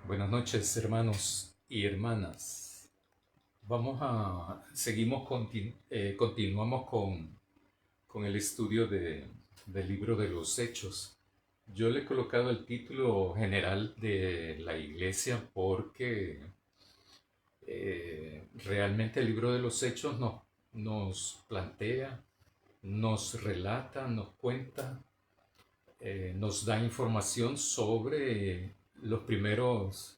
Buenas noches, hermanos y hermanas. Continuamos con el estudio del libro de los Hechos. Yo le he colocado el título general de la iglesia porque realmente el libro de los Hechos nos plantea, nos relata, nos cuenta, nos da información sobre los primeros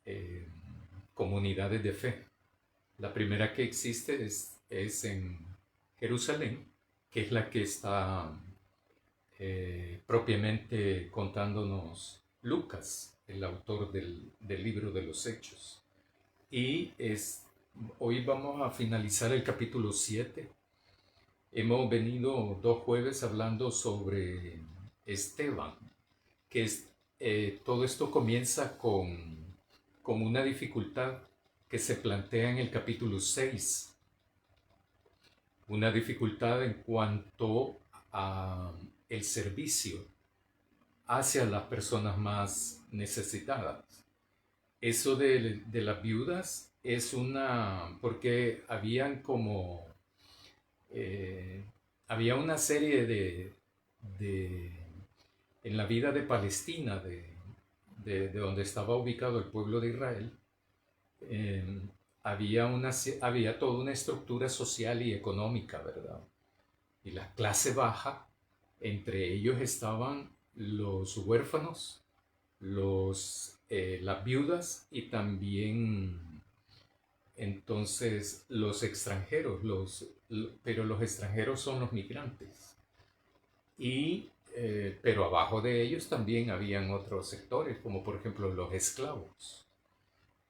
eh, comunidades de fe. La primera que existe es en Jerusalén, que es la que está propiamente contándonos Lucas, el autor del libro de los Hechos. Y hoy vamos a finalizar el capítulo 7. Hemos venido 2 jueves hablando sobre Esteban, que todo esto comienza con una dificultad que se plantea en el capítulo 6, una dificultad en cuanto a el servicio hacia las personas más necesitadas. Eso de las viudas es porque eh, había una serie de en la vida de Palestina, de donde estaba ubicado el pueblo de Israel, eh, había toda una estructura social y económica, ¿verdad? Y la clase baja, entre ellos estaban los huérfanos, las viudas y también entonces los extranjeros, pero los extranjeros son los migrantes. Pero abajo de ellos también habían otros sectores, como por ejemplo los esclavos.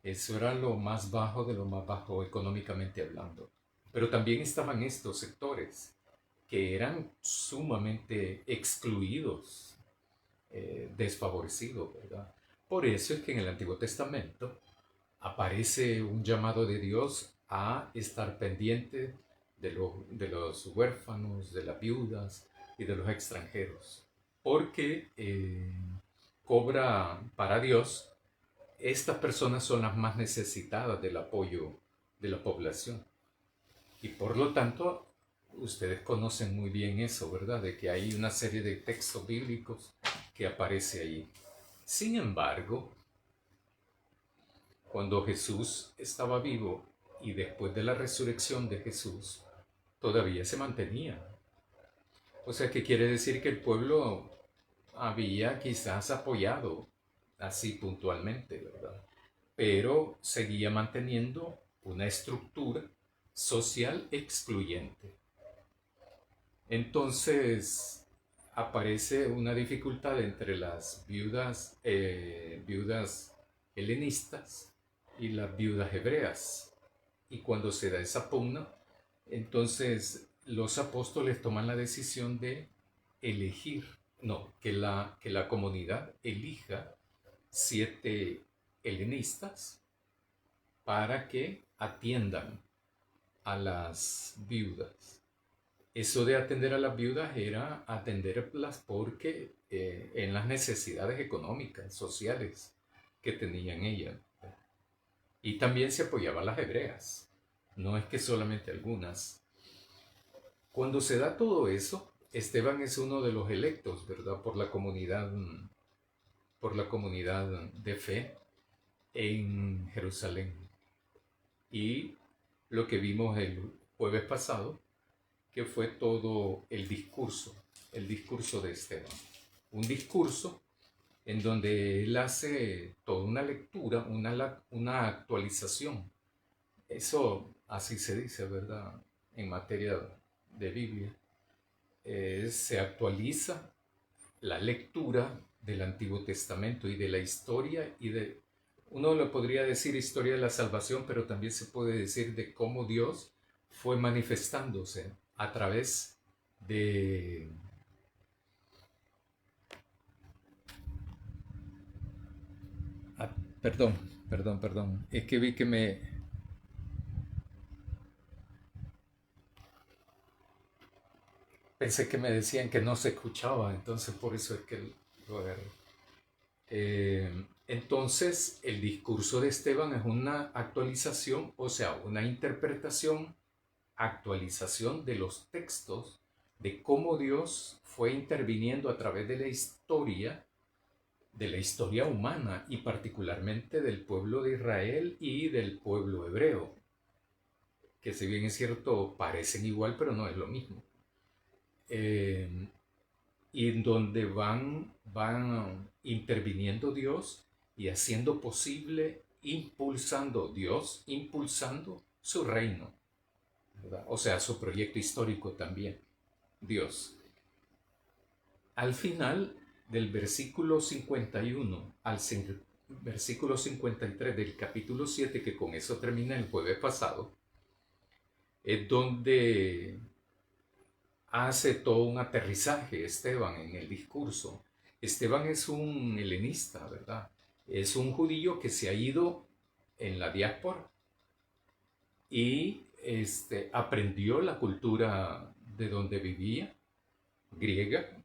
Eso era lo más bajo de lo más bajo económicamente hablando. Pero también estaban estos sectores que eran sumamente excluidos, desfavorecidos, ¿verdad? Por eso es que en el Antiguo Testamento aparece un llamado de Dios a estar pendiente de los huérfanos, de las viudas y de los extranjeros. Porque cobra para Dios, estas personas son las más necesitadas del apoyo de la población. Y por lo tanto, ustedes conocen muy bien eso, ¿verdad? De que hay una serie de textos bíblicos que aparece ahí. Sin embargo, cuando Jesús estaba vivo y después de la resurrección de Jesús, todavía se mantenía. O sea, que quiere decir que el pueblo había quizás apoyado así puntualmente, ¿verdad? Pero seguía manteniendo una estructura social excluyente. Entonces aparece una dificultad entre las viudas helenistas y las viudas hebreas. Y cuando se da esa pugna, entonces los apóstoles toman la decisión de elegir, no, que la comunidad elija 7 helenistas para que atiendan a las viudas. Eso de atender a las viudas era atenderlas porque en las necesidades económicas, sociales que tenían ellas. Y también se apoyaba a las hebreas. No es que solamente algunas. Cuando se da todo eso, Esteban es uno de los electos, ¿verdad? Por la comunidad de fe en Jerusalén. Y lo que vimos el jueves pasado, que fue todo el discurso de Esteban. Un discurso en donde él hace toda una lectura, una actualización. Eso así se dice, ¿verdad? En materia de Biblia. Se actualiza la lectura del Antiguo Testamento y de la historia uno lo podría decir historia de la salvación, pero también se puede decir de cómo Dios fue manifestándose a través de... ah, perdón, perdón. Es que vi que pensé que me decían que no se escuchaba, entonces por eso es que lo agarré. Entonces, el discurso de Esteban es una actualización, o sea, una interpretación, actualización de los textos, de cómo Dios fue interviniendo a través de la historia humana y particularmente del pueblo de Israel y del pueblo hebreo, que si bien es cierto parecen igual, pero no es lo mismo. Y en donde van interviniendo Dios y haciendo posible, Dios impulsando su reino, ¿verdad? O sea, su proyecto histórico también, Dios. Al final del versículo 51 al versículo 53 del capítulo 7, que con eso termina el jueves pasado, es donde hace todo un aterrizaje Esteban en el discurso. Esteban es un helenista, ¿verdad? Es un judío que se ha ido en la diáspora y aprendió la cultura de donde vivía, griega,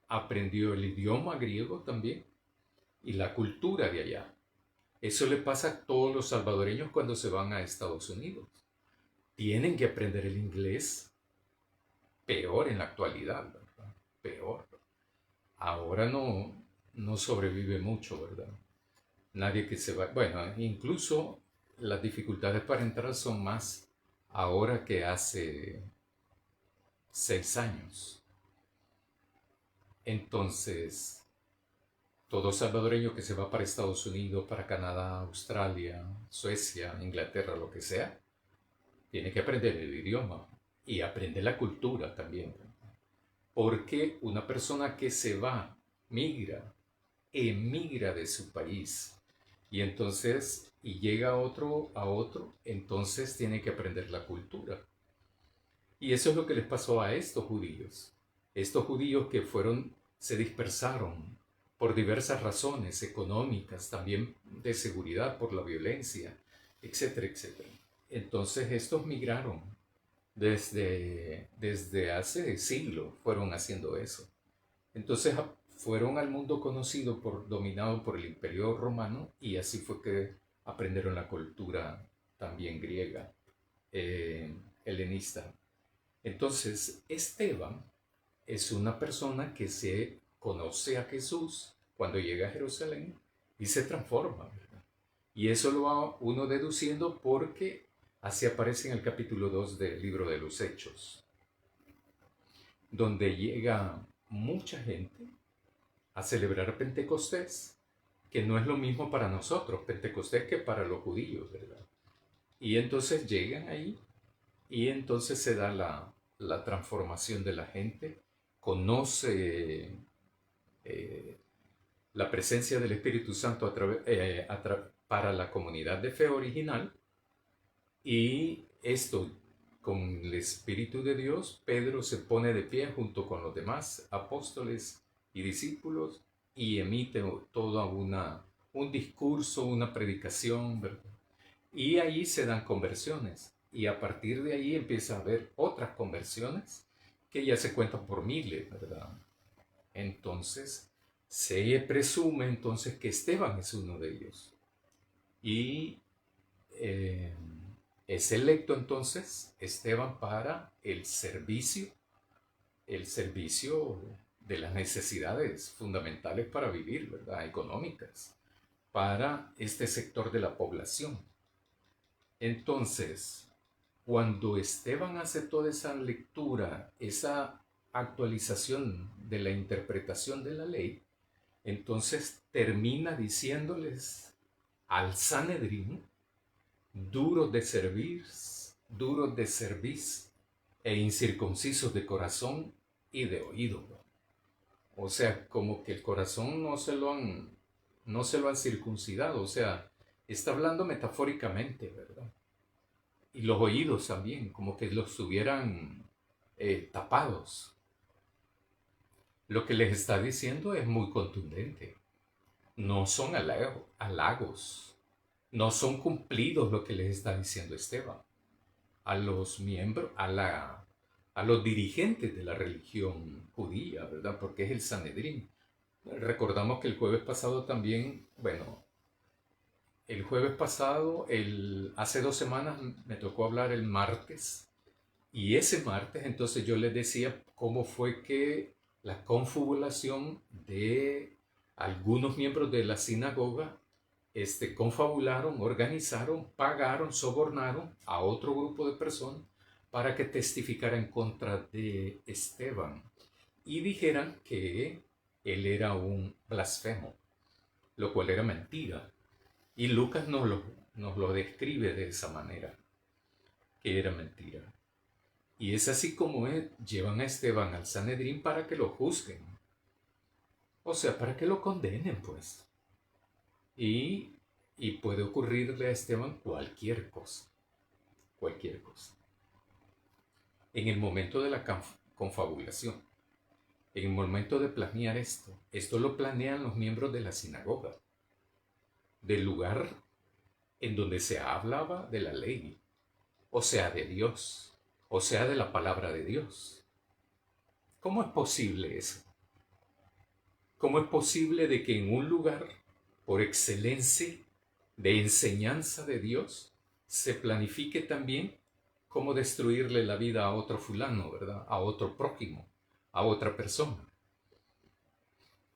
aprendió el idioma griego también y la cultura de allá. Eso le pasa a todos los salvadoreños cuando se van a Estados Unidos. Tienen que aprender el inglés, peor en la actualidad, ¿verdad? Peor. Ahora no sobrevive mucho, ¿verdad? Nadie que se va, bueno, incluso las dificultades para entrar son más ahora que hace 6 años. Entonces, todo salvadoreño que se va para Estados Unidos, para Canadá, Australia, Suecia, Inglaterra, lo que sea, tiene que aprender el idioma y aprender la cultura también. Porque una persona que se va, emigra de su país y llega a otro, entonces tiene que aprender la cultura. Y eso es lo que les pasó a estos judíos. Estos judíos que se dispersaron por diversas razones económicas, también de seguridad, por la violencia, etcétera, etcétera. Entonces estos migraron desde hace siglos, fueron haciendo eso. Entonces fueron al mundo conocido dominado por el Imperio Romano y así fue que aprendieron la cultura también griega, helenista. Entonces Esteban es una persona que se conoce a Jesús cuando llega a Jerusalén y se transforma, ¿verdad? Y eso lo va uno deduciendo porque así aparece en el capítulo 2 del libro de los Hechos, donde llega mucha gente a celebrar Pentecostés, que no es lo mismo para nosotros, Pentecostés, que para los judíos, ¿verdad? Y entonces llegan ahí y entonces se da la transformación de la gente, conoce la presencia del Espíritu Santo para la comunidad de fe original, y esto con el Espíritu de Dios, Pedro se pone de pie junto con los demás apóstoles y discípulos y emite un discurso, una predicación, ¿verdad? Y ahí se dan conversiones y a partir de ahí empieza a haber otras conversiones que ya se cuentan por miles, ¿verdad? Entonces se presume entonces que Esteban es uno de ellos y es electo entonces Esteban para el servicio de las necesidades fundamentales para vivir, ¿verdad? Económicas, para este sector de la población. Entonces, cuando Esteban hace toda esa lectura, esa actualización de la interpretación de la ley, entonces termina diciéndoles al Sanedrín, duros de cerviz e incircuncisos de corazón y de oído. O sea, como que el corazón no se lo han circuncidado, o sea, está hablando metafóricamente, ¿verdad? Y los oídos también, como que los tuvieran tapados. Lo que les está diciendo es muy contundente. No son halagos, no son cumplidos lo que les está diciendo Esteban a los miembros, a los dirigentes de la religión judía, ¿verdad? Porque es el Sanedrín. Recordamos que el jueves pasado también, bueno, el jueves pasado, hace 2 semanas me tocó hablar el martes. Y ese martes, entonces yo les decía cómo fue que la confabulación de algunos miembros de la sinagoga confabularon, organizaron, pagaron, sobornaron a otro grupo de personas para que testificara en contra de Esteban y dijeran que él era un blasfemo, lo cual era mentira. Y Lucas nos lo describe de esa manera, que era mentira. Y es así como llevan a Esteban al Sanedrín para que lo juzguen. O sea, para que lo condenen, pues. Y, y puede ocurrirle a Esteban cualquier cosa. Cualquier cosa. En el momento de la confabulación, en el momento de planear esto lo planean los miembros de la sinagoga, del lugar en donde se hablaba de la ley, o sea, de Dios, o sea, de la palabra de Dios. ¿Cómo es posible eso? ¿Cómo es posible de que en un lugar por excelencia de enseñanza de Dios se planifique también cómo destruirle la vida a otro fulano, ¿verdad? A otro prójimo, a otra persona?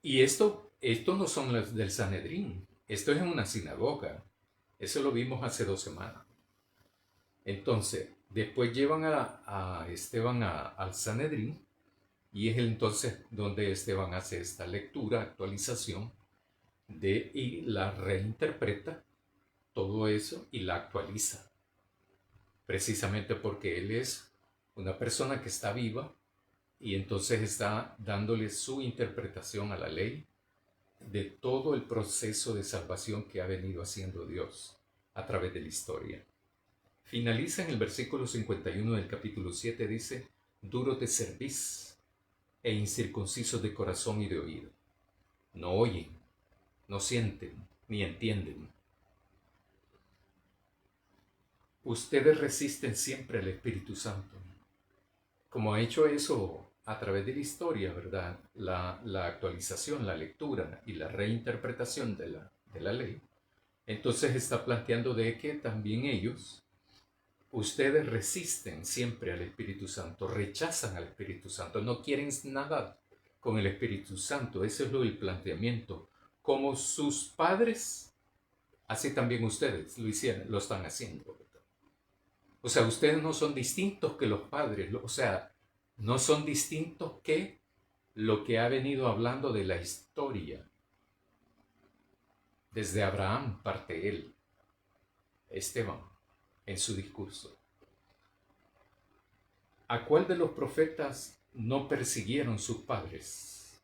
Y esto no son las del Sanedrín, esto es en una sinagoga. Eso lo vimos hace 2 semanas. Entonces, después llevan a Esteban al Sanedrín y es entonces donde Esteban hace esta lectura, actualización, y la reinterpreta todo eso y la actualiza. Precisamente porque él es una persona que está viva y entonces está dándole su interpretación a la ley de todo el proceso de salvación que ha venido haciendo Dios a través de la historia. Finaliza en el versículo 51 del capítulo 7, dice: duro de cerviz e incircuncisos de corazón y de oído. No oyen, no sienten, ni entienden. Ustedes resisten siempre al Espíritu Santo. Como ha hecho eso a través de la historia, ¿verdad? La actualización, la lectura y la reinterpretación de la ley, entonces está planteando de que también ustedes resisten siempre al Espíritu Santo, rechazan al Espíritu Santo, no quieren nada con el Espíritu Santo. Ese es el planteamiento. Como sus padres, así también ustedes lo están haciendo. O sea, ustedes no son distintos que los padres, o sea, no son distintos que lo que ha venido hablando de la historia. Desde Abraham parte él, Esteban, en su discurso. ¿A cuál de los profetas no persiguieron sus padres?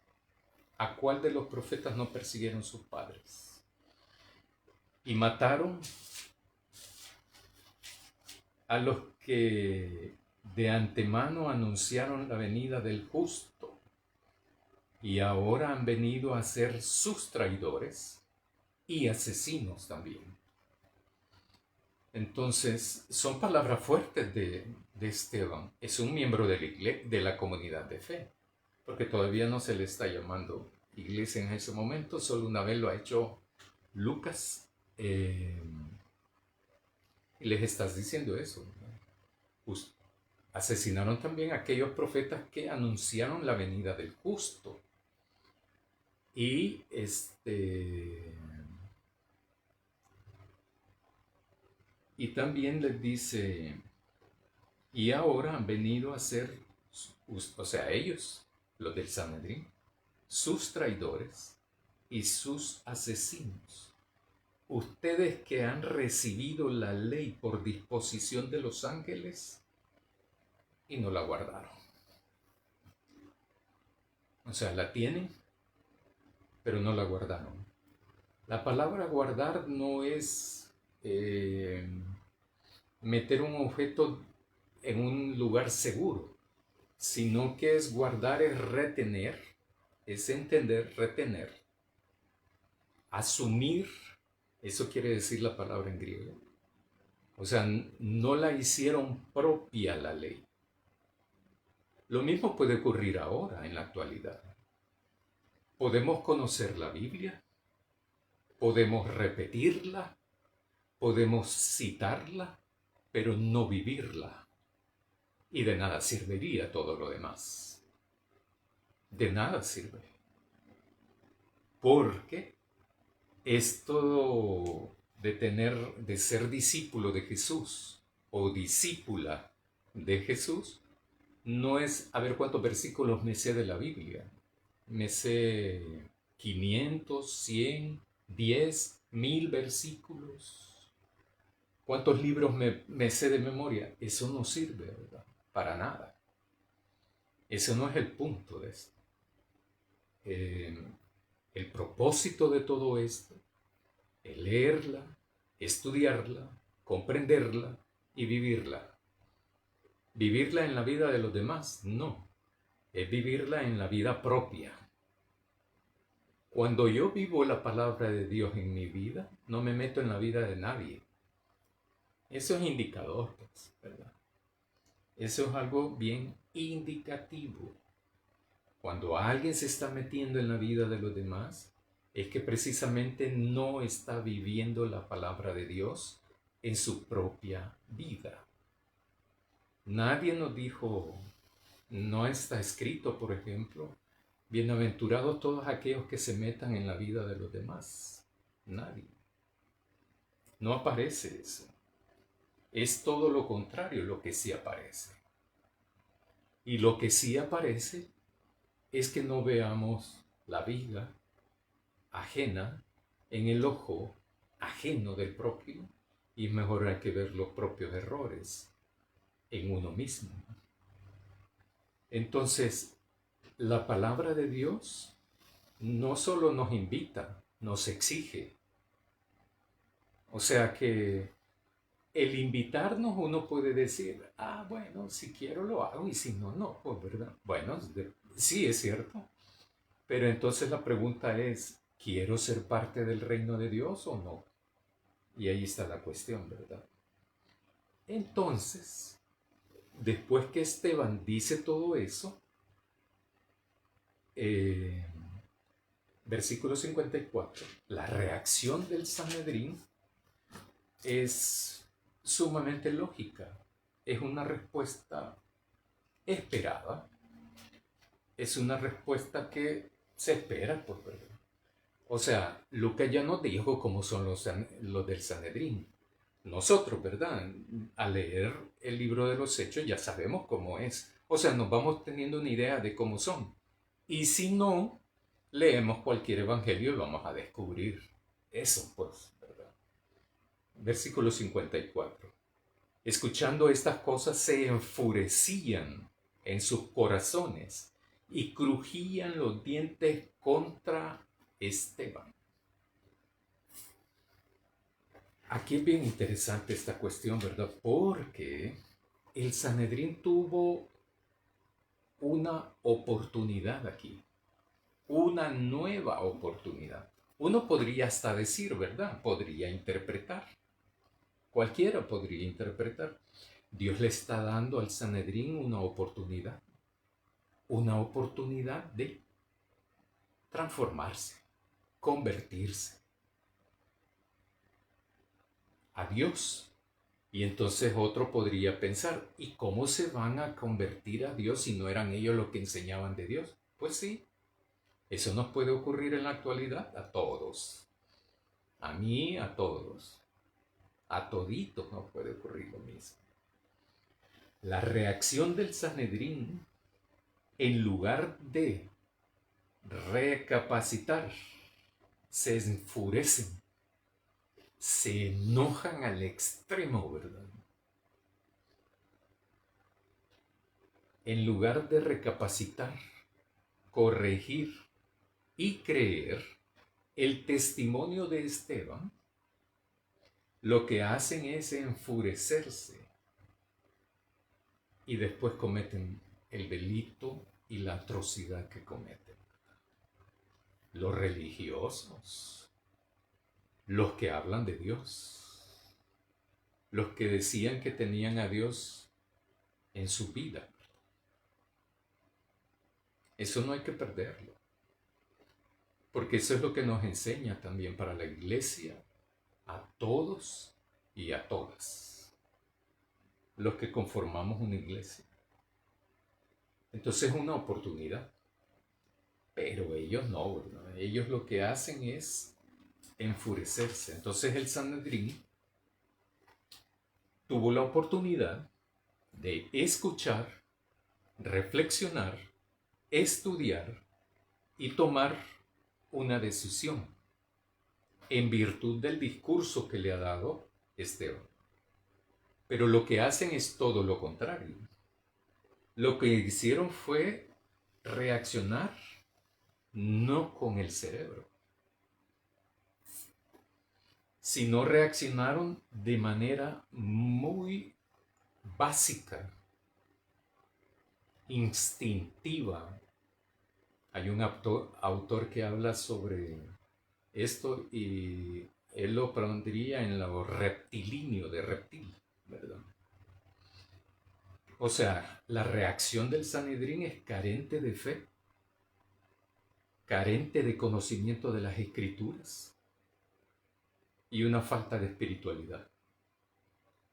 ¿A cuál de los profetas no persiguieron sus padres? Y mataron a los que de antemano anunciaron la venida del justo y ahora han venido a ser sus traidores y asesinos también. Entonces, son palabras fuertes de Esteban. Es un miembro de la comunidad de fe, porque todavía no se le está llamando iglesia en ese momento, solo una vez lo ha hecho Lucas. Y les estás diciendo eso. Asesinaron también a aquellos profetas que anunciaron la venida del justo. Y y también les dice, y ahora han venido a ser, o sea, ellos, los del Sanedrín, sus traidores y sus asesinos. Ustedes que han recibido la ley por disposición de los ángeles y no la guardaron. O sea, la tienen, pero no la guardaron. La palabra guardar no es meter un objeto en un lugar seguro, sino que es guardar, es retener, es entender, retener, asumir. Eso quiere decir la palabra en griego. O sea, no la hicieron propia la ley. Lo mismo puede ocurrir ahora, en la actualidad. Podemos conocer la Biblia, podemos repetirla, podemos citarla, pero no vivirla. Y de nada serviría todo lo demás. De nada sirve. Porque esto de ser discípulo de Jesús o discípula de Jesús, no es a ver cuántos versículos me sé de la Biblia. Me sé 500, 100, 10, 1000 versículos. ¿Cuántos libros me sé de memoria? Eso no sirve, ¿verdad? Para nada. Ese no es el punto de esto. El propósito de todo esto es leerla, estudiarla, comprenderla y vivirla. ¿Vivirla en la vida de los demás? No. Es vivirla en la vida propia. Cuando yo vivo la palabra de Dios en mi vida, no me meto en la vida de nadie. Eso es indicador, pues, ¿verdad? Eso es algo bien indicativo. Cuando alguien se está metiendo en la vida de los demás, es que precisamente no está viviendo la palabra de Dios en su propia vida. Nadie nos dijo, no está escrito, por ejemplo, bienaventurados todos aquellos que se metan en la vida de los demás. Nadie. No aparece eso. Es todo lo contrario lo que sí aparece. Y lo que sí aparece es que no veamos la vida ajena en el ojo ajeno del propio, y mejor hay que ver los propios errores en uno mismo. Entonces, la palabra de Dios no solo nos invita, nos exige. O sea que el invitarnos, uno puede decir, bueno, si quiero lo hago y si no, no, pues, ¿verdad? Bueno, sí es cierto. Pero entonces la pregunta es, ¿quiero ser parte del reino de Dios o no? Y ahí está la cuestión, ¿verdad? Entonces, después que Esteban dice todo eso, versículo 54, la reacción del Sanedrín es sumamente lógica. Es una respuesta esperada. Es una respuesta que se espera, pues, ¿verdad? O sea, Lucas ya nos dijo cómo son los del Sanedrín. Nosotros, ¿verdad? Al leer el libro de los Hechos ya sabemos cómo es. O sea, nos vamos teniendo una idea de cómo son. Y si no, leemos cualquier evangelio y vamos a descubrir eso, pues, ¿verdad? Versículo 54. Escuchando estas cosas se enfurecían en sus corazones y crujían los dientes contra Esteban. Aquí es bien interesante esta cuestión, ¿verdad? Porque el Sanedrín tuvo una oportunidad aquí, una nueva oportunidad. Uno podría hasta decir, ¿verdad? Podría interpretar. Cualquiera podría interpretar. Dios le está dando al Sanedrín una oportunidad de transformarse, convertirse a Dios. Y entonces otro podría pensar, ¿y cómo se van a convertir a Dios si no eran ellos los que enseñaban de Dios? Pues sí, eso nos puede ocurrir en la actualidad a todos. A mí, a todos. A toditos nos puede ocurrir lo mismo. La reacción del Sanedrín, en lugar de recapacitar, se enfurecen, se enojan al extremo, ¿verdad? En lugar de recapacitar, corregir y creer el testimonio de Esteban, lo que hacen es enfurecerse y después cometen el delito y la atrocidad que cometen. Los religiosos, los que hablan de Dios, los que decían que tenían a Dios en su vida. Eso no hay que perderlo. Porque eso es lo que nos enseña también para la iglesia, a todos y a todas, los que conformamos una iglesia. Entonces es una oportunidad, pero ellos no, ¿verdad? Ellos lo que hacen es enfurecerse. Entonces el Sanedrín tuvo la oportunidad de escuchar, reflexionar, estudiar y tomar una decisión en virtud del discurso que le ha dado Esteban. Pero lo que hacen es todo lo contrario. Lo que hicieron fue reaccionar no con el cerebro, sino reaccionaron de manera muy básica, instintiva. Hay un autor que habla sobre esto y él lo pondría en lo reptilíneo de reptil, ¿verdad? O sea, la reacción del Sanedrín es carente de fe, carente de conocimiento de las Escrituras y una falta de espiritualidad,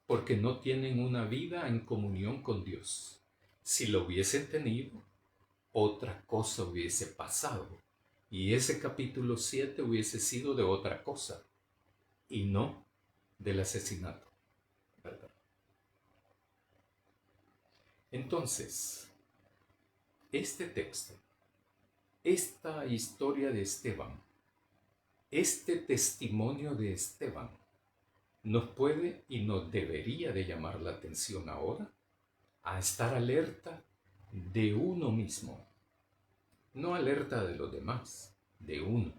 porque no tienen una vida en comunión con Dios. Si lo hubiesen tenido, otra cosa hubiese pasado, y ese capítulo 7 hubiese sido de otra cosa, y no del asesinato, ¿verdad? Entonces, este texto, esta historia de Esteban, este testimonio de Esteban, nos puede y nos debería de llamar la atención ahora a estar alerta de uno mismo, no alerta de los demás, de uno,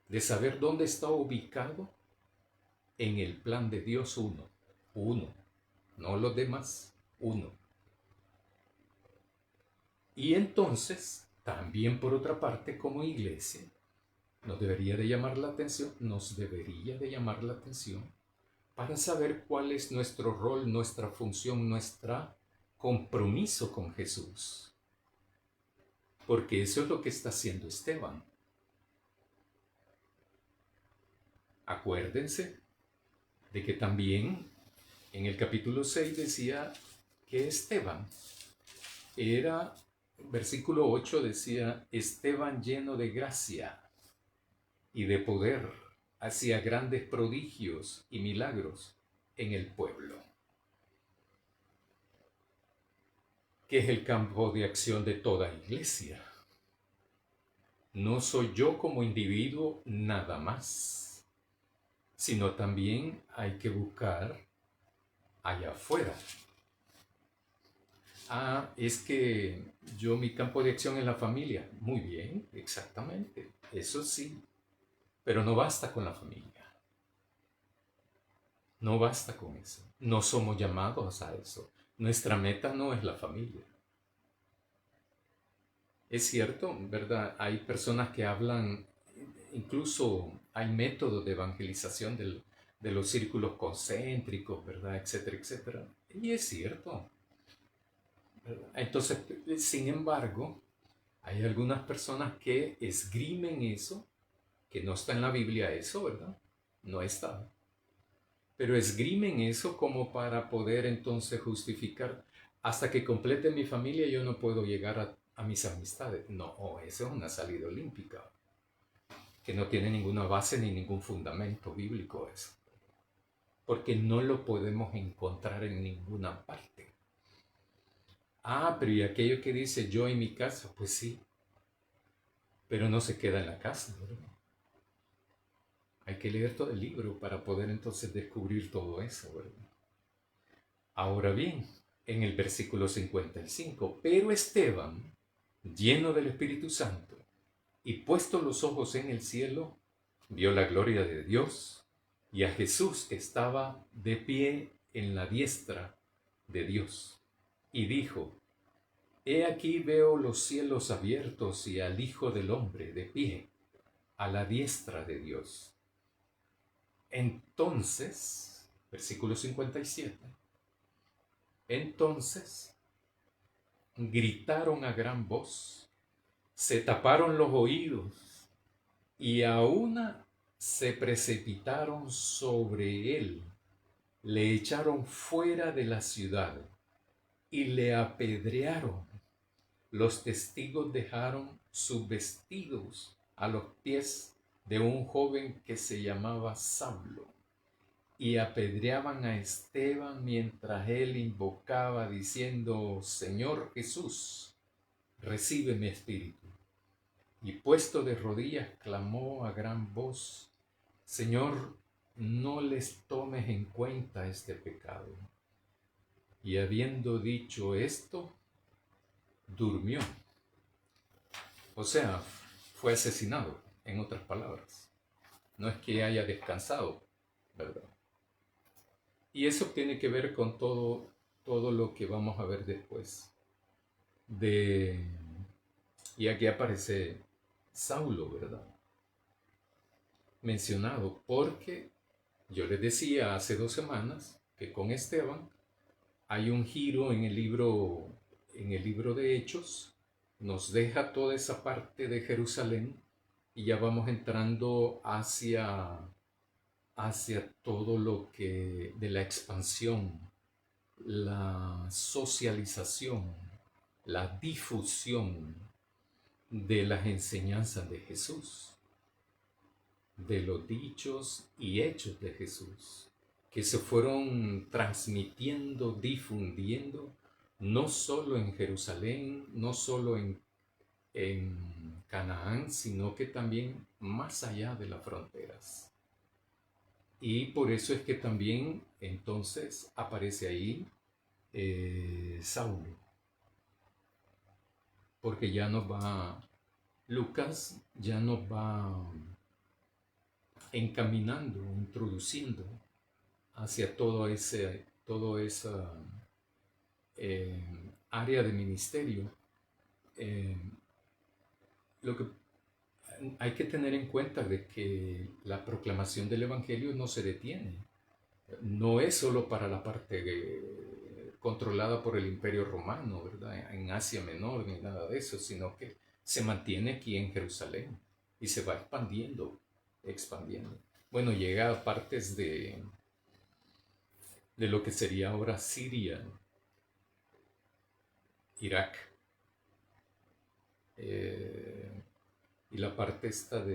de saber dónde está ubicado en el plan de Dios uno, no los demás, uno. Y entonces, también por otra parte, como iglesia, nos debería de llamar la atención para saber cuál es nuestro rol, nuestra función, nuestro compromiso con Jesús. Porque eso es lo que está haciendo Esteban. Acuérdense de que también en el capítulo 6 decía que Esteban era, versículo 8 decía, Esteban lleno de gracia y de poder, hacía grandes prodigios y milagros en el pueblo. Que es el campo de acción de toda iglesia. No soy yo como individuo nada más, sino también hay que buscar allá afuera. Es que mi campo de acción es la familia. Muy bien, exactamente, eso sí, pero no basta con la familia. No basta con eso. No somos llamados a eso. Nuestra meta no es la familia. Es cierto, ¿verdad? Hay personas que hablan, incluso hay métodos de evangelización de los círculos concéntricos, ¿verdad? Etcétera, etcétera. Y es cierto, ¿verdad? Entonces, sin embargo, hay algunas personas que esgrimen eso, que no está en la Biblia eso, ¿verdad? No está. Pero esgrimen eso como para poder entonces justificar, hasta que complete mi familia yo no puedo llegar a mis amistades. No, eso es una salida olímpica, que no tiene ninguna base ni ningún fundamento bíblico eso. Porque no lo podemos encontrar en ninguna parte. Pero y aquello que dice yo en mi casa, pues sí, pero no se queda en la casa, ¿verdad? Hay que leer todo el libro para poder entonces descubrir todo eso, ¿verdad? Ahora bien, en el versículo 55, pero Esteban, lleno del Espíritu Santo, y puesto los ojos en el cielo, vio la gloria de Dios y a Jesús que estaba de pie en la diestra de Dios. Y dijo, he aquí veo los cielos abiertos y al Hijo del Hombre de pie a la diestra de Dios. Entonces, versículo 57, entonces gritaron a gran voz se taparon los oídos y a una se precipitaron sobre él, le echaron fuera de la ciudad y le apedrearon. Los testigos dejaron sus vestidos a los pies de un joven que se llamaba Saulo y apedreaban a Esteban mientras él invocaba diciendo: Señor Jesús, recibe mi espíritu. Y puesto de rodillas clamó a gran voz: Señor, no les tomes en cuenta este pecado. Y habiendo dicho esto, durmió. O sea, fue asesinado, en otras palabras. No es que haya descansado, ¿verdad? Y eso tiene que ver con todo lo que vamos a ver después. Y aquí aparece Saulo, ¿verdad? Mencionado, porque yo les decía hace 2 semanas que con Esteban hay un giro en el libro de Hechos, nos deja toda esa parte de Jerusalén y ya vamos entrando hacia todo lo que de la expansión, la socialización, la difusión de las enseñanzas de Jesús, de los dichos y hechos de Jesús, que se fueron transmitiendo, difundiendo, no solo en Jerusalén, no solo en Canaán, sino que también más allá de las fronteras. Y por eso es que también entonces aparece ahí Saulo, porque ya nos va, Lucas ya nos va encaminando, introduciendo hacia toda esa área de ministerio. Lo que hay que tener en cuenta de que la proclamación del Evangelio no se detiene. No es solo para la parte controlada por el Imperio Romano, ¿verdad? En Asia Menor, ni nada de eso, sino que se mantiene aquí en Jerusalén y se va expandiendo. Bueno, llega a partes de lo que sería ahora Siria, Irak, y la parte esta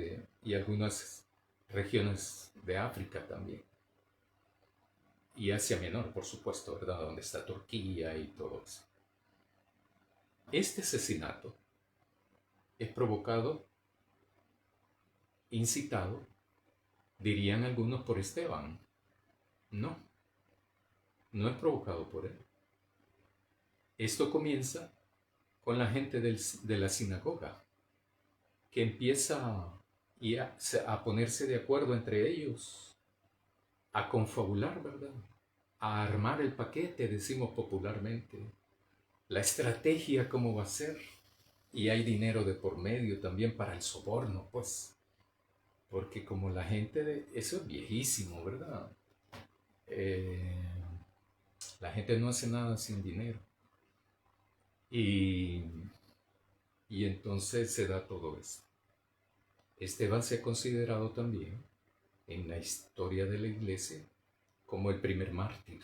y algunas regiones de África también. Y Asia Menor, por supuesto, ¿verdad? Donde está Turquía y todo eso. Este asesinato es provocado, incitado, dirían algunos, por Esteban. No, no es provocado por él. Esto comienza con la gente de la sinagoga, que empieza a ponerse de acuerdo entre ellos, a confabular, ¿verdad? A armar el paquete, decimos popularmente. La estrategia, cómo va a ser. Y hay dinero de por medio también para el soborno, pues. Porque como la gente eso es viejísimo, ¿verdad? La gente no hace nada sin dinero. Y entonces se da todo esto. Esteban se ha considerado también en la historia de la iglesia como el primer mártir.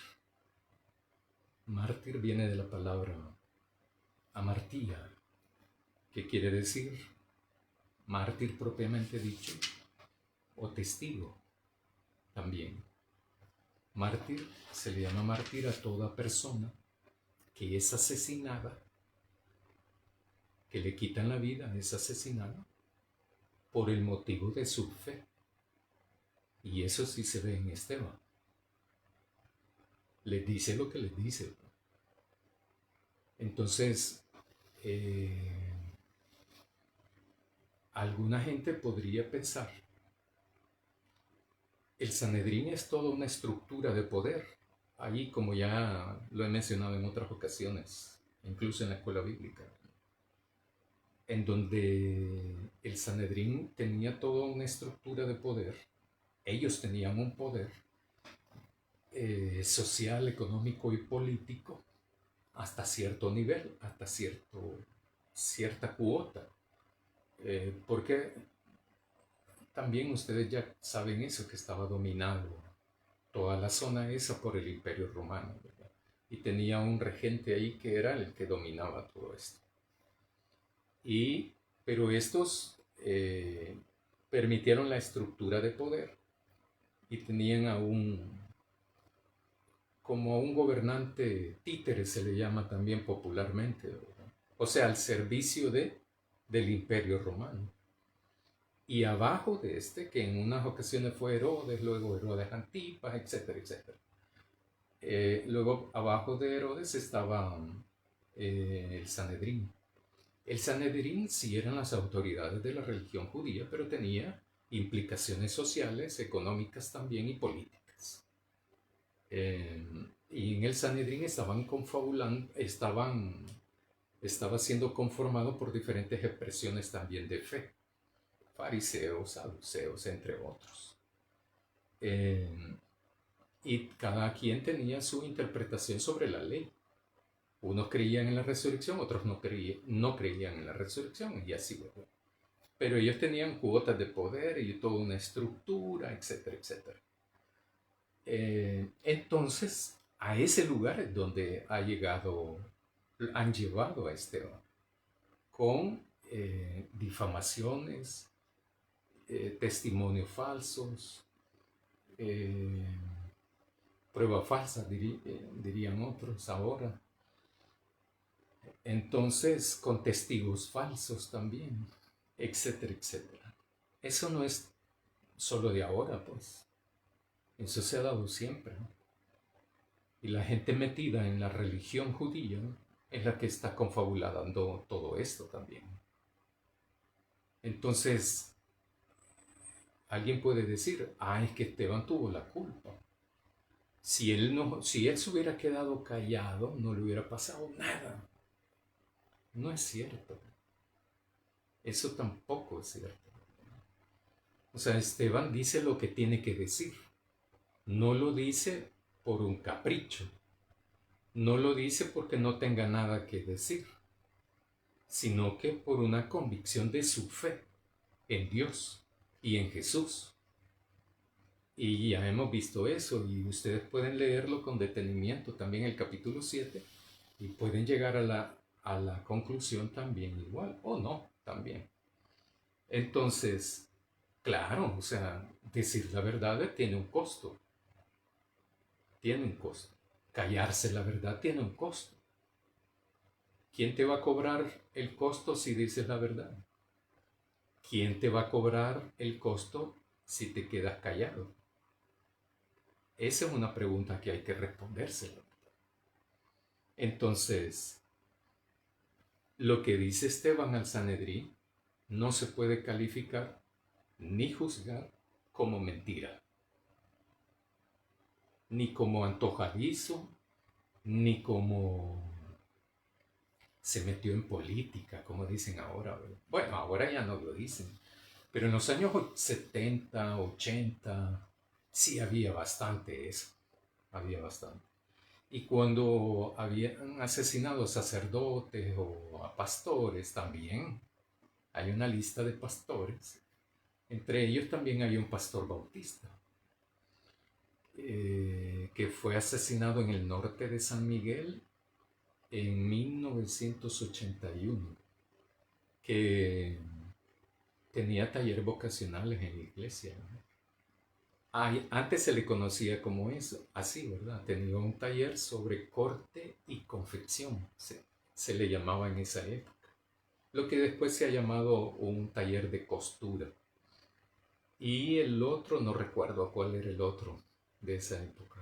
Mártir viene de la palabra amartía, que quiere decir mártir propiamente dicho, o testigo también. Mártir, se le llama mártir a toda persona que es asesinada, que le quitan la vida, es asesinada por el motivo de su fe. Y eso sí se ve en Esteban. Les dice lo que les dice. Entonces, alguna gente podría pensar, el Sanedrín es toda una estructura de poder. Ahí, como ya lo he mencionado en otras ocasiones, incluso en la escuela bíblica, en donde el Sanedrín tenía toda una estructura de poder. Ellos tenían un poder social, económico y político hasta cierto nivel, hasta cierta cuota. Porque también ustedes ya saben eso, que estaba dominado toda la zona esa por el Imperio Romano, ¿verdad? Y tenía un regente ahí que era el que dominaba todo esto. Pero estos permitieron la estructura de poder y tenían como a un gobernante títere, se le llama también popularmente, ¿verdad? O sea, al servicio del Imperio Romano. Y abajo de este, que en unas ocasiones fue Herodes, luego Herodes Antipas, etcétera, etcétera. Luego abajo de Herodes estaba el Sanedrín. El Sanedrín sí eran las autoridades de la religión judía, pero tenía implicaciones sociales, económicas también y políticas. Y en el Sanedrín estaba siendo conformado por diferentes expresiones también de fe, fariseos, saduceos, entre otros. Y cada quien tenía su interpretación sobre la ley. Unos creían en la resurrección, otros no creían en la resurrección, y así, ¿verdad? Pero ellos tenían cuotas de poder y toda una estructura, etcétera, etcétera. Entonces, a ese lugar es donde han llevado a Esteban, con difamaciones, testimonios falsos, pruebas falsas, dirían otros ahora. Entonces, con testigos falsos también, etcétera, etcétera. Eso no es solo de ahora, pues. Eso se ha dado siempre, ¿no? Y la gente metida en la religión judía, ¿no?, es la que está confabulando todo esto también. Entonces, alguien puede decir, es que Esteban tuvo la culpa. Si él se hubiera quedado callado, no le hubiera pasado nada. No es cierto. Eso tampoco es cierto. O sea, Esteban dice lo que tiene que decir. No lo dice por un capricho. No lo dice porque no tenga nada que decir, sino que por una convicción de su fe en Dios y en Jesús. Y ya hemos visto eso, y ustedes pueden leerlo con detenimiento también el capítulo 7, y pueden llegar a la conclusión también igual, o no, también. Entonces, claro, o sea, decir la verdad tiene un costo. Tiene un costo. Callarse la verdad tiene un costo. ¿Quién te va a cobrar el costo si dices la verdad? ¿Quién te va a cobrar el costo si te quedas callado? Esa es una pregunta que hay que respondérsela. Entonces, lo que dice Esteban al Sanedrín no se puede calificar ni juzgar como mentira, ni como antojadizo, ni como se metió en política, como dicen ahora, ¿verdad? Bueno, ahora ya no lo dicen, pero en los años 70, 80, sí había bastante eso, había bastante. Y cuando habían asesinado a sacerdotes o a pastores también, hay una lista de pastores. Entre ellos también había un pastor bautista, que fue asesinado en el norte de San Miguel en 1981, que tenía talleres vocacionales en la iglesia, ¿no? Antes se le conocía como eso, así, ¿verdad? Tenía un taller sobre corte y confección, se le llamaba en esa época. Lo que después se ha llamado un taller de costura. Y el otro, no recuerdo cuál era el otro de esa época.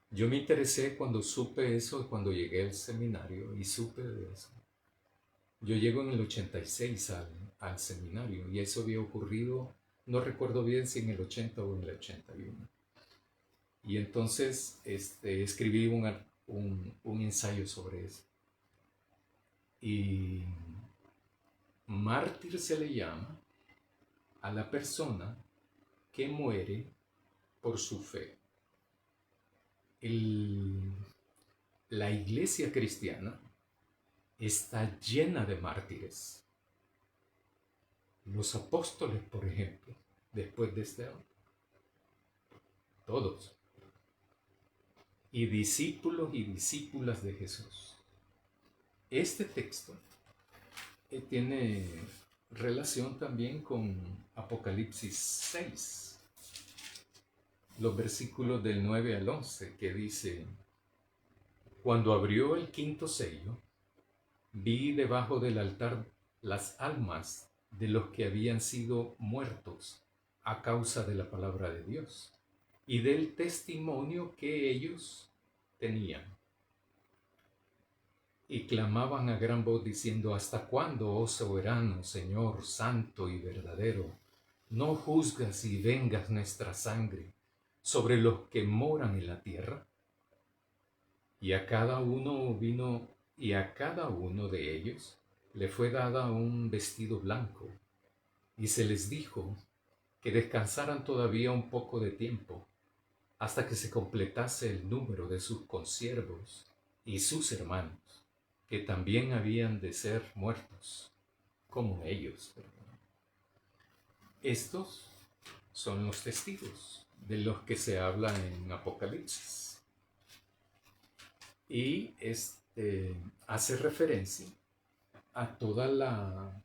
Yo me interesé cuando supe eso, cuando llegué al seminario y supe de eso. Yo llego en el 86 al seminario, y eso había ocurrido, no recuerdo bien si en el 80 o en el 81. Y entonces escribí un ensayo sobre eso. Y mártir se le llama a la persona que muere por su fe. La iglesia cristiana está llena de mártires. Los apóstoles, por ejemplo, después de este hombre, todos, y discípulos y discípulas de Jesús. Este texto tiene relación también con Apocalipsis 6, los versículos del 9 al 11, que dice: cuando abrió el quinto sello, vi debajo del altar las almas de los que habían sido muertos a causa de la palabra de Dios y del testimonio que ellos tenían. Y clamaban a gran voz diciendo: ¿hasta cuándo, oh soberano, Señor, santo y verdadero, no juzgas y vengas nuestra sangre sobre los que moran en la tierra? Y a cada uno de ellos le fue dada un vestido blanco, y se les dijo que descansaran todavía un poco de tiempo, hasta que se completase el número de sus consiervos y sus hermanos, que también habían de ser muertos, como ellos. Estos son los testigos de los que se habla en Apocalipsis. Y hace referencia a toda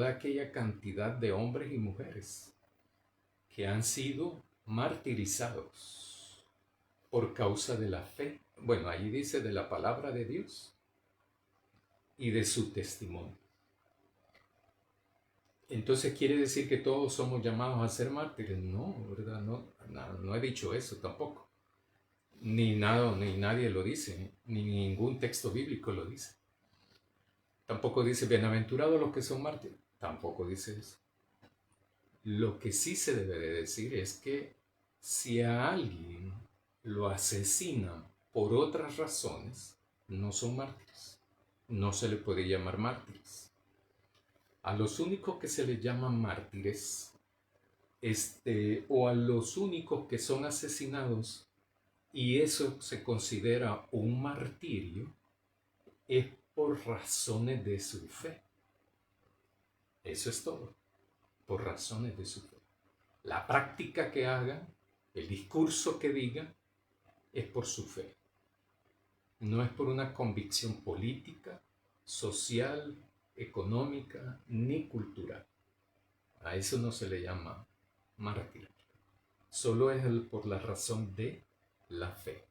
aquella cantidad de hombres y mujeres que han sido martirizados por causa de la fe. Bueno, allí dice de la palabra de Dios y de su testimonio. Entonces, ¿quiere decir que todos somos llamados a ser mártires? No, ¿verdad? No he dicho eso tampoco. Ni nadie lo dice, ni ningún texto bíblico lo dice. Tampoco dice bienaventurados los que son mártires. Tampoco dice eso. Lo que sí se debe de decir es que si a alguien lo asesinan por otras razones, no son mártires. No se le puede llamar mártires. A los únicos que se les llaman mártires, o a los únicos que son asesinados, y eso se considera un martirio, es por razones de su fe. Eso es todo, por razones de su fe. La práctica que hagan, el discurso que digan, es por su fe. No es por una convicción política, social, económica, ni cultural. A eso no se le llama mártir. Solo es por la razón de la fe.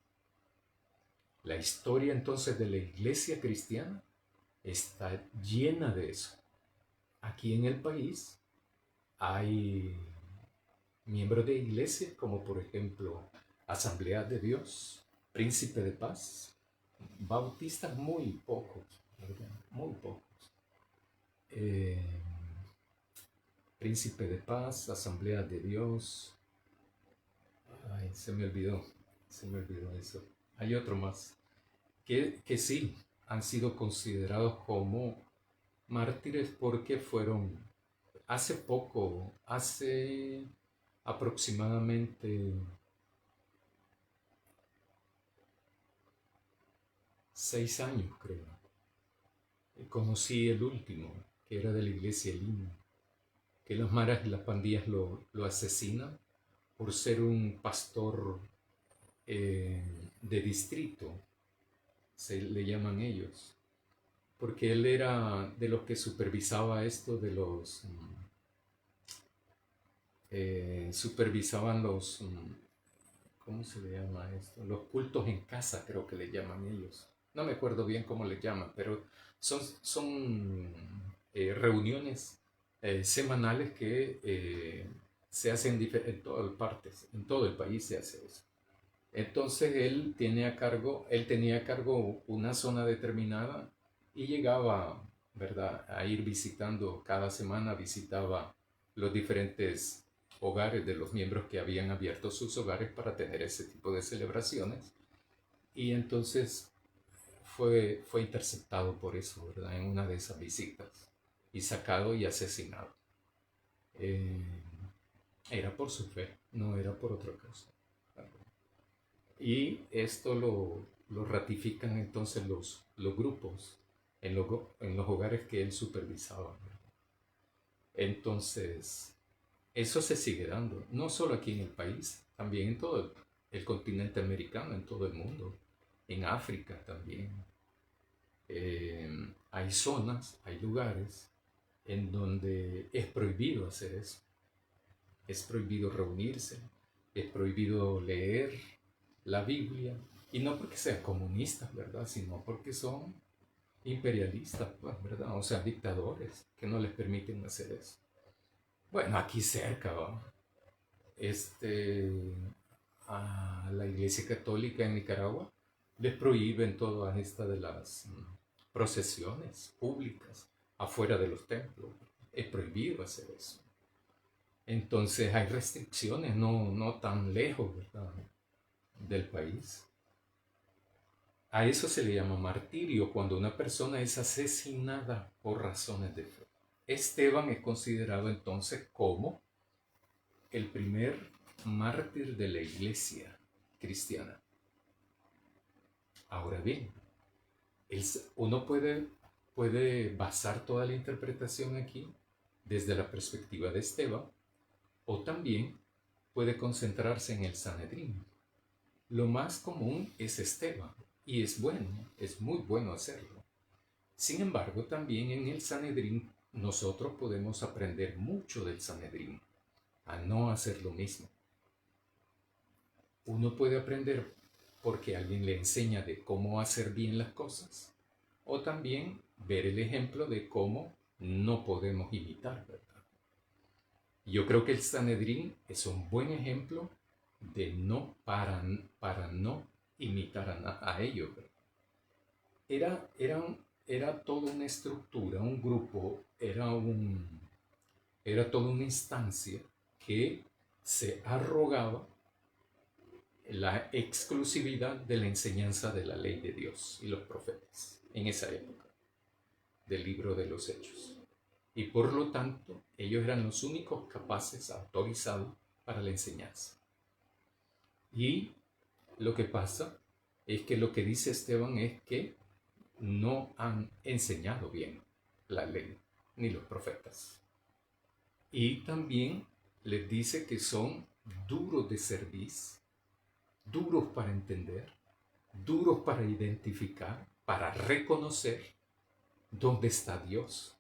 La historia entonces de la iglesia cristiana está llena de eso. Aquí en el país hay miembros de iglesias como por ejemplo Asamblea de Dios, Príncipe de Paz, bautistas muy pocos, ¿verdad? Muy pocos. Príncipe de Paz, Asamblea de Dios. Ay, se me olvidó eso. Hay otro más que sí han sido considerados como mártires porque fueron hace aproximadamente 6 años, creo. Conocí el último, que era de la iglesia Lima, que las maras y las pandillas lo asesinan por ser un pastor de distrito, se le llaman ellos, porque él era de los que supervisaba esto de los supervisaban los ¿cómo se le llama esto? Los cultos en casa, creo que le llaman ellos. No me acuerdo bien cómo le llaman, pero son reuniones semanales que se hacen en todas partes, en todo el país se hace eso. Entonces él tenía a cargo una zona determinada y llegaba, ¿verdad?, a ir visitando cada semana, visitaba los diferentes hogares de los miembros que habían abierto sus hogares para tener ese tipo de celebraciones. Y entonces fue interceptado por eso, ¿verdad?, en una de esas visitas y sacado y asesinado. Era por su fe, no era por otra cosa. Y esto lo ratifican entonces los grupos en los hogares que él supervisaba, ¿verdad? Entonces, eso se sigue dando, no solo aquí en el país, también en todo el continente americano, en todo el mundo, en África también. Hay zonas, hay lugares en donde es prohibido hacer eso. Es prohibido reunirse, es prohibido leer la Biblia, y no porque sean comunistas, ¿verdad? Sino porque son imperialistas, pues, ¿verdad? O sea, dictadores que no les permiten hacer eso. Bueno, aquí cerca, ¿va? A la Iglesia Católica en Nicaragua les prohíben todas estas de las procesiones públicas afuera de los templos. Es prohibido hacer eso. Entonces hay restricciones, no tan lejos, ¿verdad?, del país. A eso se le llama martirio, cuando una persona es asesinada por razones de fe. Esteban es considerado entonces como el primer mártir de la iglesia cristiana. Ahora bien, uno puede basar toda la interpretación aquí desde la perspectiva de Esteban, o también puede concentrarse en el Sanedrín. Lo más común es Esteban, y es bueno, es muy bueno hacerlo. Sin embargo, también en el Sanedrín nosotros podemos aprender mucho del Sanedrín, a no hacer lo mismo. Uno puede aprender porque alguien le enseña de cómo hacer bien las cosas, o también ver el ejemplo de cómo no podemos imitar, ¿verdad? Yo creo que el Sanedrín es un buen ejemplo de para no imitar a ellos, ¿verdad? Era toda una estructura, un grupo, era toda una instancia que se arrogaba la exclusividad de la enseñanza de la ley de Dios y los profetas en esa época del libro de los Hechos. Y por lo tanto, ellos eran los únicos capaces, autorizados para la enseñanza. Y lo que pasa es que lo que dice Esteban es que no han enseñado bien la ley ni los profetas. Y también les dice que son duros de cerviz, duros para entender, duros para identificar, para reconocer dónde está Dios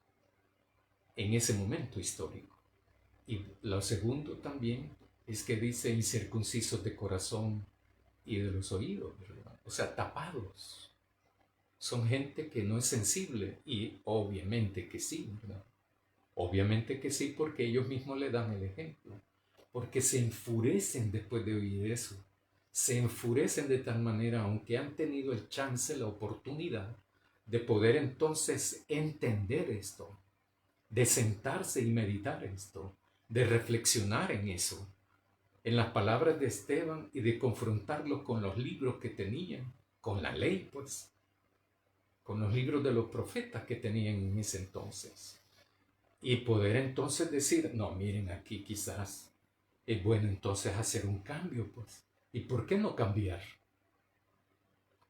en ese momento histórico. Y lo segundo también es que dice incircuncisos de corazón y de los oídos, ¿verdad? O sea, tapados. Son gente que no es sensible, y obviamente que sí, ¿verdad? Obviamente que sí, porque ellos mismos le dan el ejemplo, porque se enfurecen después de oír eso. Se enfurecen de tal manera, aunque han tenido el chance, la oportunidad de poder entonces entender esto, de sentarse y meditar esto, de reflexionar en eso, en las palabras de Esteban, y de confrontarlo con los libros que tenían, con la ley, pues, con los libros de los profetas que tenían en ese entonces. Y poder entonces decir, no, miren, aquí quizás es bueno entonces hacer un cambio, pues. ¿Y por qué no cambiar?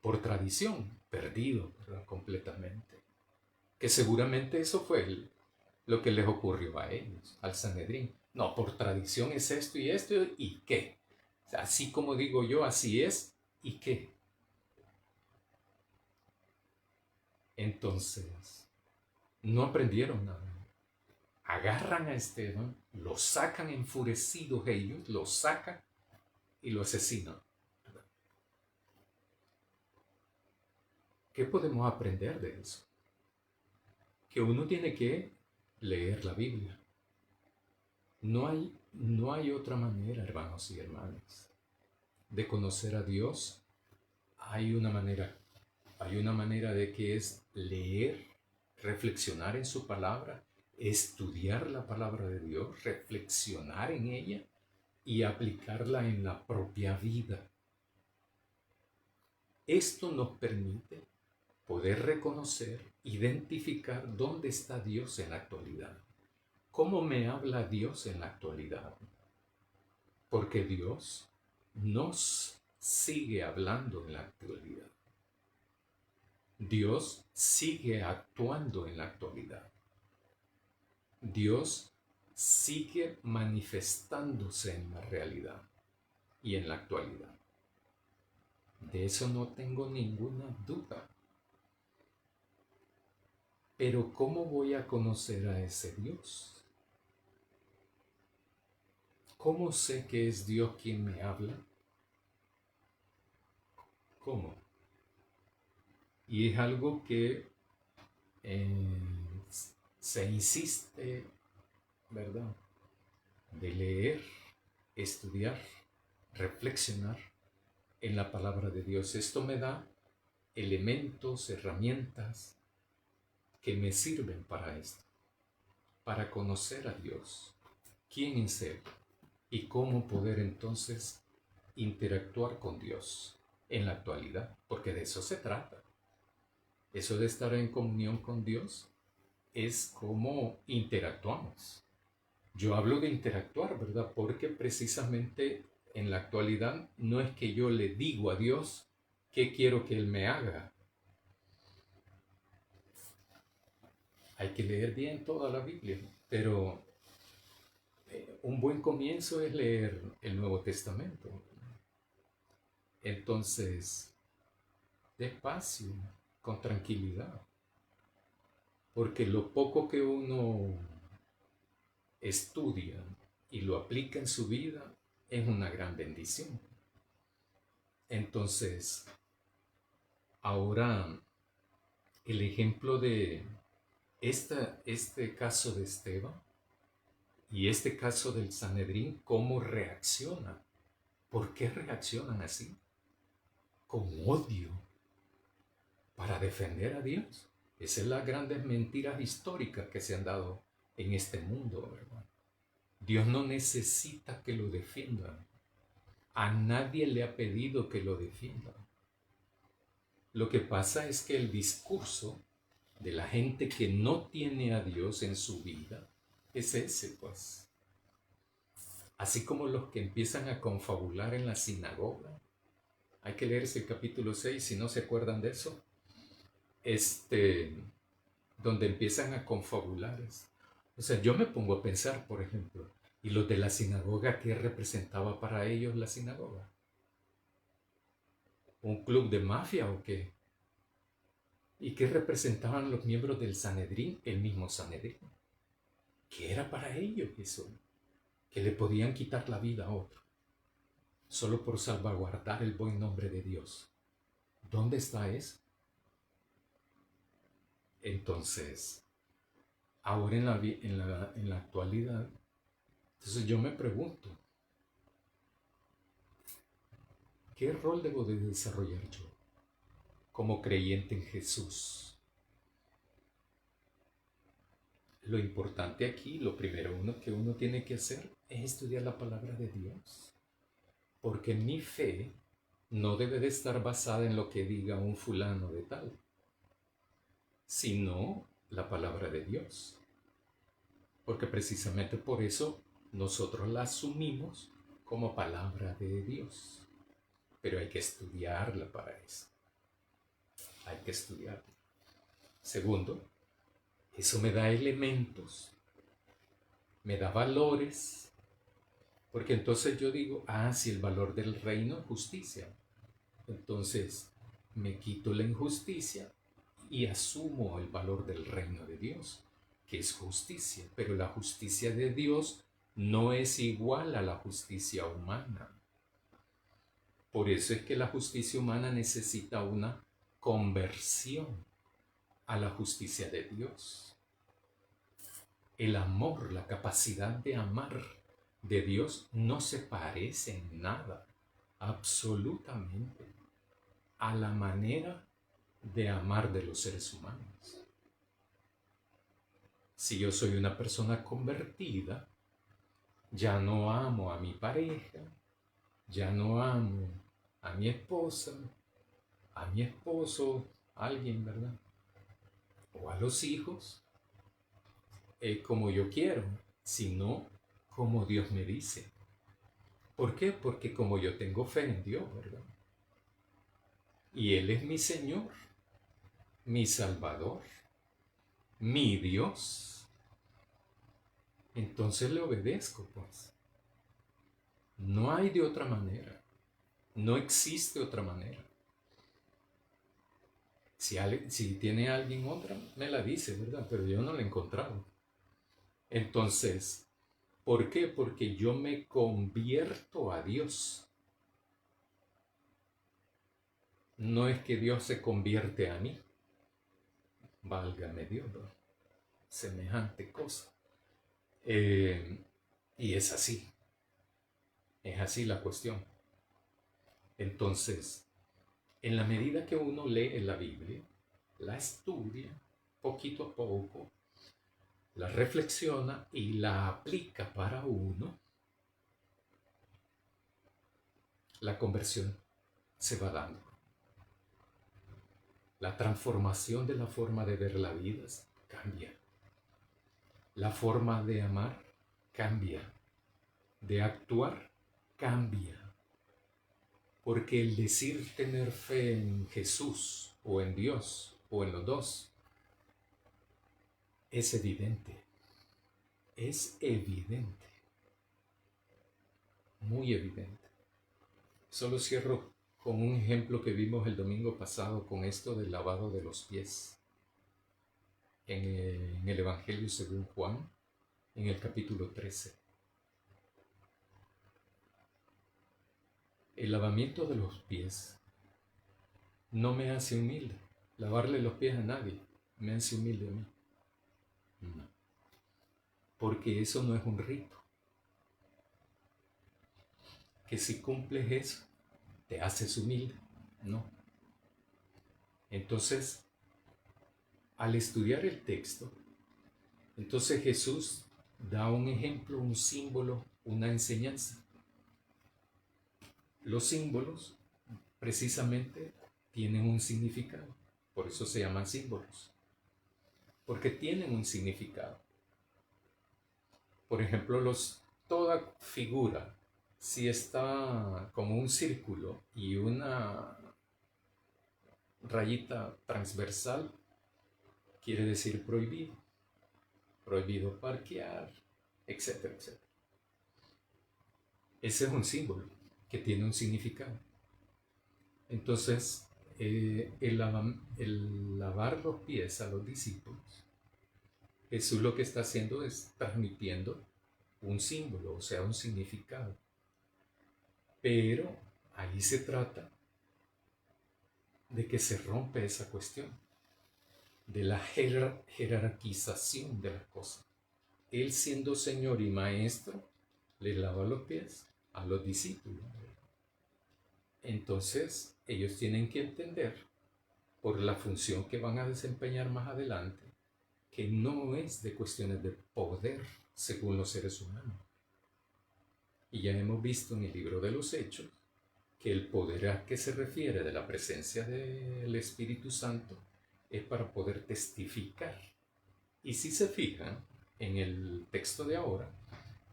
Por tradición, perdido, ¿verdad?, completamente. Que seguramente eso fue lo que les ocurrió a ellos, al Sanedrín. No, por tradición es esto, ¿y qué? O sea, así como digo yo, así es, ¿y qué? Entonces, no aprendieron nada. Agarran a Esteban, lo sacan enfurecidos ellos, lo sacan y lo asesinan. ¿Qué podemos aprender de eso? Que uno tiene que leer la Biblia. No hay otra manera, hermanos y hermanas, de conocer a Dios. Hay una manera de que es leer, reflexionar en su palabra, estudiar la palabra de Dios, reflexionar en ella y aplicarla en la propia vida. Esto nos permite poder reconocer, identificar dónde está Dios en la actualidad. ¿Cómo me habla Dios en la actualidad? Porque Dios nos sigue hablando en la actualidad. Dios sigue actuando en la actualidad. Dios sigue manifestándose en la realidad y en la actualidad. De eso no tengo ninguna duda. Pero ¿cómo voy a conocer a ese Dios? ¿Cómo sé que es Dios quien me habla? ¿Cómo? Y es algo que eh, se insiste, ¿verdad? De leer, estudiar, reflexionar en la palabra de Dios. Esto me da elementos, herramientas que me sirven para esto, para conocer a Dios, quién es Él y cómo poder entonces interactuar con Dios en la actualidad, porque de eso se trata. Eso de estar en comunión con Dios es cómo interactuamos. Yo hablo de interactuar, ¿verdad? Porque precisamente en la actualidad no es que yo le digo a Dios qué quiero que Él me haga. Hay que leer bien toda la Biblia, pero un buen comienzo es leer el Nuevo Testamento. Entonces, despacio, con tranquilidad, porque lo poco que uno estudia y lo aplica en su vida es una gran bendición. Entonces, ahora el ejemplo de este caso de Esteban y este caso del Sanedrín, ¿cómo reacciona? ¿Por qué reaccionan así? Con odio para defender a Dios. Esas son las grandes mentiras históricas que se han dado en este mundo, ¿verdad? Dios no necesita que lo defiendan. A nadie le ha pedido que lo defiendan. Lo que pasa es que el discurso de la gente que no tiene a Dios en su vida es ese, pues. Así como los que empiezan a confabular en la sinagoga. Hay que leerse el capítulo 6 si no se acuerdan de eso. Donde empiezan a confabular. O sea, yo me pongo a pensar, por ejemplo, ¿y los de la sinagoga qué representaba para ellos la sinagoga? ¿Un club de mafia o qué? ¿Y qué representaban los miembros del Sanedrín? El mismo Sanedrín. ¿Qué era para ellos eso? Que le podían quitar la vida a otro, solo por salvaguardar el buen nombre de Dios. ¿Dónde está eso? Entonces, ahora en la actualidad, entonces yo me pregunto, ¿qué rol debo de desarrollar yo como creyente en Jesús? Lo importante aquí, lo primero que uno tiene que hacer es estudiar la palabra de Dios. Porque mi fe no debe de estar basada en lo que diga un fulano de tal, sino la palabra de Dios. Porque precisamente por eso nosotros la asumimos como palabra de Dios. Pero hay que estudiarla para eso. Hay que estudiarla. Segundo, eso me da elementos, me da valores, porque entonces yo digo, si el valor del reino es justicia. Entonces me quito la injusticia y asumo el valor del reino de Dios, que es justicia. Pero la justicia de Dios no es igual a la justicia humana. Por eso es que la justicia humana necesita una conversión a la justicia de Dios. El amor, la capacidad de amar de Dios no se parece en nada, absolutamente, a la manera de amar de los seres humanos. Si yo soy una persona convertida, ya no amo a mi pareja, ya no amo a mi esposa, a mi esposo, a alguien, ¿verdad? O a los hijos, como yo quiero, sino como Dios me dice. ¿Por qué? Porque como yo tengo fe en Dios, ¿verdad? Y Él es mi Señor, mi Salvador, mi Dios. entonces le obedezco, pues. No hay de otra manera. No existe otra manera. Si tiene alguien otra, me la dice, ¿verdad? Pero yo no la he encontrado. Entonces, ¿por qué? Porque yo me convierto a Dios. No es que Dios se convierte a mí. Válgame Dios, ¿no? Semejante cosa. Y es así. Es así la cuestión. Entonces, en la medida que uno lee la Biblia, la estudia poquito a poco, la reflexiona y la aplica para uno, la conversión se va dando. La transformación de la forma de ver la vida cambia. La forma de amar cambia. De actuar cambia. Porque el decir tener fe en Jesús o en Dios o en los dos es evidente. Es evidente. Muy evidente. Solo cierro con un ejemplo que vimos el domingo pasado con esto del lavado de los pies. En el Evangelio según Juan, en el capítulo 13. El lavamiento de los pies no me hace humilde. Lavarle los pies a nadie me hace humilde a mí. No. Porque eso no es un rito. Que si cumples eso, te haces humilde. No. Entonces, al estudiar el texto, entonces Jesús da un ejemplo, un símbolo, una enseñanza. Los símbolos precisamente tienen un significado. Por eso se llaman símbolos. Porque tienen un significado. Por ejemplo, toda figura, si está como un círculo y una rayita transversal, quiere decir prohibido. Prohibido parquear, etcétera, etcétera. Ese es un símbolo que tiene un significado. Entonces, el lavar los pies a los discípulos, Jesús lo que está haciendo es transmitiendo un símbolo, o sea, un significado. Pero ahí se trata de que se rompe esa cuestión, de la jerarquización de las cosas. Él siendo Señor y Maestro, le lava los pies a los discípulos. Entonces, ellos tienen que entender, por la función que van a desempeñar más adelante, que no es de cuestiones de poder según los seres humanos. Y ya hemos visto en el libro de los Hechos que el poder a que se refiere de la presencia del Espíritu Santo es para poder testificar. Y si se fijan en el texto de ahora,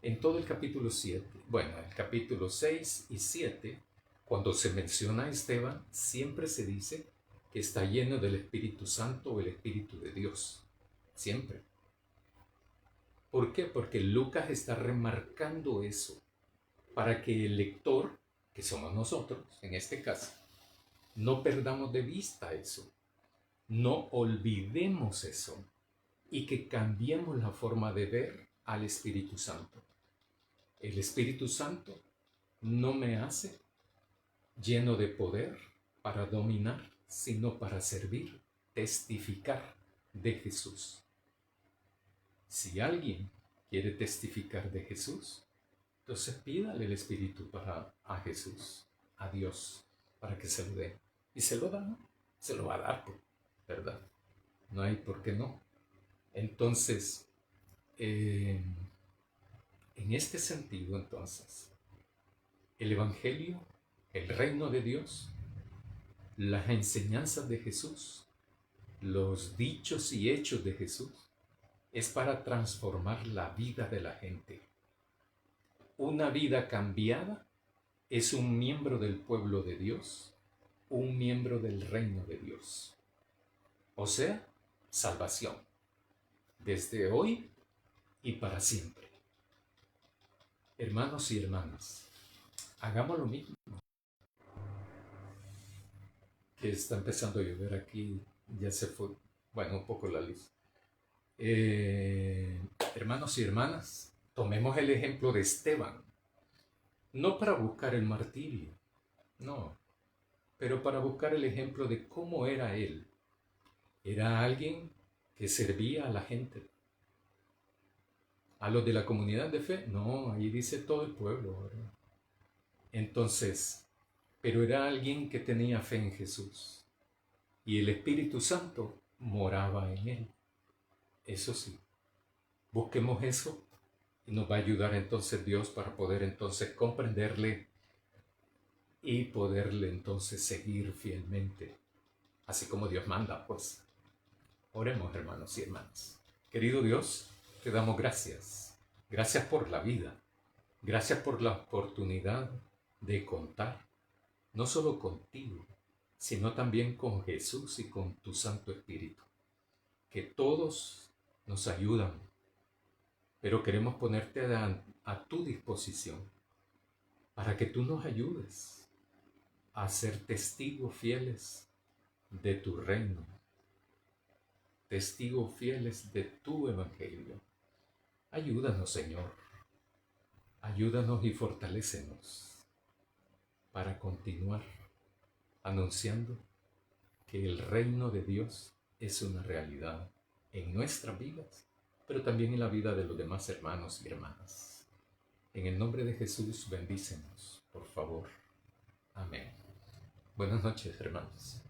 en todo el capítulo 7, bueno, el capítulo 6 y 7, cuando se menciona a Esteban, siempre se dice que está lleno del Espíritu Santo o el Espíritu de Dios. Siempre. ¿Por qué? Porque Lucas está remarcando eso para que el lector, que somos nosotros en este caso, no perdamos de vista eso, no olvidemos eso y que cambiemos la forma de ver al Espíritu Santo. El Espíritu Santo no me hace lleno de poder para dominar, sino para servir, testificar de Jesús. Si alguien quiere testificar de Jesús, entonces pídale el Espíritu a Jesús, a Dios, para que se lo dé. Y se lo da, ¿no? Se lo va a dar, ¿verdad? No hay por qué no. Entonces, en este sentido, entonces, el Evangelio, el reino de Dios, las enseñanzas de Jesús, los dichos y hechos de Jesús, es para transformar la vida de la gente. Una vida cambiada es un miembro del pueblo de Dios, un miembro del reino de Dios. O sea, salvación, desde hoy y para siempre. Hermanos y hermanas, hagamos lo mismo. Que está empezando a llover aquí, ya se fue, bueno, un poco la luz. Hermanos y hermanas, tomemos el ejemplo de Esteban, no para buscar el martirio, no, pero para buscar el ejemplo de cómo era él. Era alguien que servía a la gente. A los de la comunidad de fe, no, ahí dice todo el pueblo, ¿verdad? Entonces, pero era alguien que tenía fe en Jesús y el Espíritu Santo moraba en él. Eso sí, busquemos eso y nos va a ayudar entonces Dios para poder entonces comprenderle y poderle entonces seguir fielmente, así como Dios manda, pues. Oremos, hermanos y hermanas. Querido Dios, te damos gracias. Gracias por la vida. Gracias por la oportunidad de contar, no solo contigo, sino también con Jesús y con tu Santo Espíritu, que todos nos ayudan, pero queremos ponerte a tu disposición para que tú nos ayudes a ser testigos fieles de tu reino, testigos fieles de tu evangelio. Ayúdanos, Señor, ayúdanos y fortalécenos para continuar anunciando que el reino de Dios es una realidad en nuestras vidas, pero también en la vida de los demás hermanos y hermanas. En el nombre de Jesús, bendícenos, por favor. Amén. Buenas noches, hermanos.